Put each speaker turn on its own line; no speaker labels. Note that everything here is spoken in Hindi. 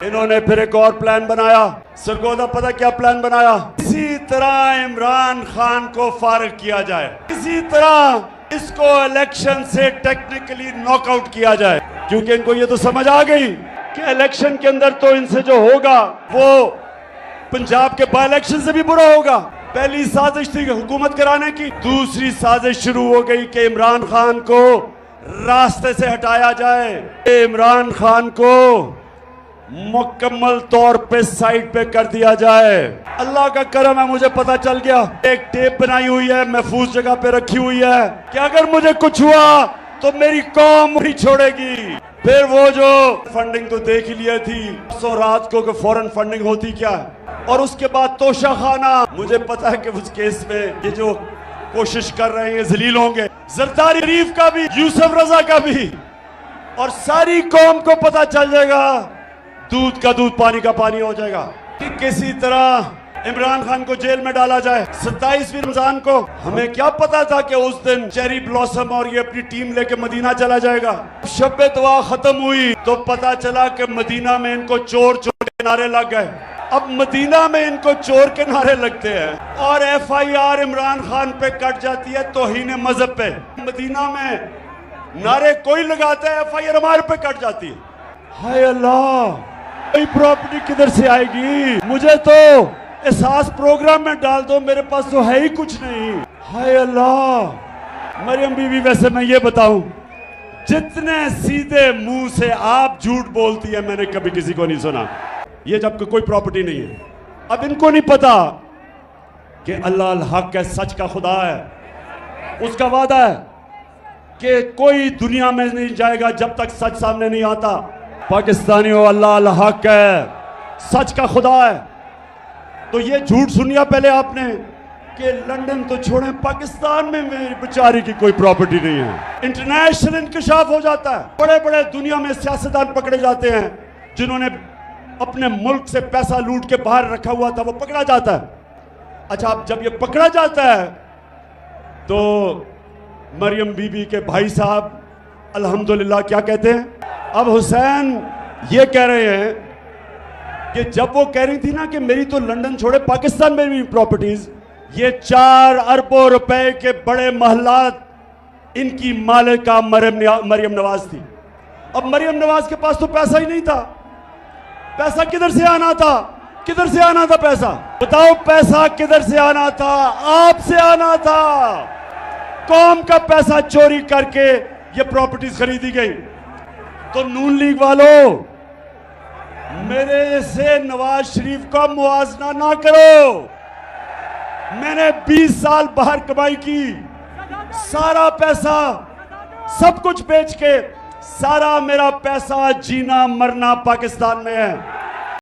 इन्होंने फिर एक और प्लान बनाया। सरगोदा पता क्या प्लान बनाया? इसी तरह इमरान खान को फारिग किया जाए, इसी तरह इसको इलेक्शन से टेक्निकली नॉकआउट किया जाए, क्योंकि इनको ये तो समझ आ गई कि इलेक्शन के अंदर तो इनसे जो होगा वो पंजाब के बाई इलेक्शन से भी बुरा होगा। पहली साजिश थी हुकूमत कराने की, दूसरी साजिश शुरू हो गई कि इमरान खान को रास्ते से हटाया जाए, इमरान खान को मुकम्मल तौर पे साइड पे कर दिया जाए। अल्लाह का करम है, मुझे पता चल गया, एक टेप बनाई हुई है, महफूज जगह पे रखी हुई है कि अगर मुझे कुछ हुआ तो मेरी कौम नहीं छोड़ेगी। फिर वो जो फंडिंग तो देख ही लिया थी, सो रात को फौरन फंडिंग होती क्या है, और उसके बाद तोशा खाना। मुझे पता है कि उस केस में ये जो कोशिश कर रहे हैं जलील होंगे, जरदारी शरीफ का भी, यूसुफ रजा का भी, और सारी कौम को पता चल जाएगा, दूध का दूध पानी का पानी हो जाएगा कि किसी तरह इमरान खान को जेल में डाला जाए। 27वीं रमजान को हमें क्या पता था कि उस दिन चेरी ब्लॉसम और ये अपनी टीम लेके मदीना चला जाएगा। शब दुआ खत्म हुई तो पता चला कि मदीना में इनको चोर चोर के नारे लग गए। अब मदीना में इनको चोर के नारे लगते हैं और FIR इमरान खान पे कट जाती है तौहीन मजहब पे। मदीना में नारे कोई लगाता है, FIR हमारे पे कट जाती है। हाय अल्लाह, कोई प्रॉपर्टी किधर से आएगी? मुझे तो एहसास प्रोग्राम में डाल दो, मेरे पास तो है ही कुछ नहीं। हाय अल्लाह। मरियम बीवी, वैसे मैं ये बताऊं, जितने सीधे मुंह से आप झूठ बोलती है मैंने कभी किसी को नहीं सुना, ये जबकि कोई प्रॉपर्टी नहीं है। अब इनको नहीं पता कि अल्लाह अल हक है, सच का खुदा है, उसका वादा है कि कोई दुनिया में नहीं जाएगा जब तक सच सामने नहीं आता। पाकिस्तानियों, अल्लाह अल हक है, सच का खुदा है। तो ये झूठ सुनिया पहले आपने कि लंदन तो छोड़ें, पाकिस्तान में मेरी बेचारी की कोई प्रॉपर्टी नहीं है। इंटरनेशनल इंकशाफ हो जाता है, बड़े बड़े दुनिया में सियासतदान पकड़े जाते हैं जिन्होंने अपने मुल्क से पैसा लूट के बाहर रखा हुआ था, वो पकड़ा जाता है। अच्छा, अब जब ये पकड़ा जाता है तो मरियम बीबी के भाई साहब अल्हम्दुलिल्लाह क्या कहते हैं? अब हुसैन ये कह रहे हैं कि जब वो कह रही थी ना कि मेरी तो लंदन छोड़े पाकिस्तान में भी प्रॉपर्टीज, ये 4 अरबों रुपए के बड़े महलात इनकी मालिका मरियम नवाज थी। अब मरियम नवाज के पास तो पैसा ही नहीं था। पैसा किधर से आना था? किधर से आना था पैसा? बताओ, पैसा किधर से आना था? आपसे आना था। कौम का पैसा चोरी करके ये प्रॉपर्टीज खरीदी गई। तो नून लीग वालों, मेरे से नवाज शरीफ का मुआवजा ना करो। मैंने 20 साल बाहर कमाई की, सारा पैसा सब कुछ बेच के, सारा मेरा पैसा जीना मरना पाकिस्तान में है।